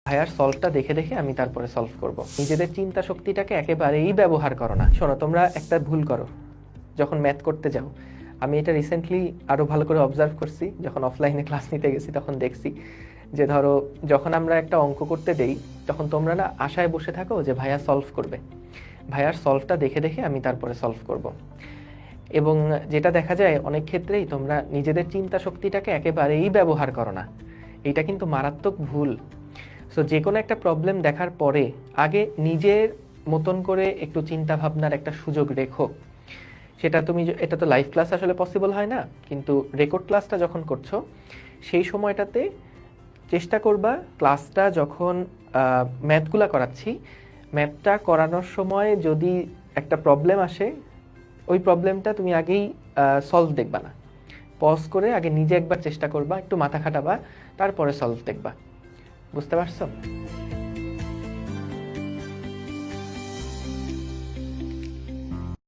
ভাইয়ার সলভটা দেখে দেখে আমি তারপরে সলভ করব। নিজেদের চিন্তা শক্তিটাকে একেবারেই ব্যবহার করো না। শোনো, তোমরা একটা ভুল করো যখন ম্যাথ করতে যাও। আমি এটা রিসেন্টলি আরও ভালো করে অবজার্ভ করছি, যখন অফলাইনে ক্লাস নিতে গেছি তখন দেখছি যে ধরো যখন আমরা একটা অঙ্ক করতে দেই তখন তোমরা না আশায় বসে থাকো যে ভাইয়া সলভ করবে, ভাইয়ার সলভটা দেখে দেখে আমি তারপরে সলভ করব। এবং যেটা দেখা যায় অনেক ক্ষেত্রেই তোমরা নিজেদের চিন্তা শক্তিটাকে একেবারেই ব্যবহার করো না। এইটা কিন্তু মারাত্মক ভুল। সো যে কোনো একটা প্রবলেম দেখার পরে আগে নিজের মতন করে একটু চিন্তা ভাবনার একটা সুযোগ রেখো। সেটা তুমি এটা তো লাইভ ক্লাস আসলে পসিবল হয় না, কিন্তু রেকর্ড ক্লাসটা যখন করছো সেই সময়টাতে চেষ্টা করবা ক্লাসটা যখন ম্যাথগুলা করাচ্ছি, ম্যাথটা করানোর সময় যদি একটা প্রবলেম আসে ওই প্রবলেমটা তুমি আগেই সলভ দেখবা না, পজ করে আগে নিজে একবার চেষ্টা করবা, একটু মাথা খাটাবা, তারপরে সলভ দেখবা। বুঝতে পারছো?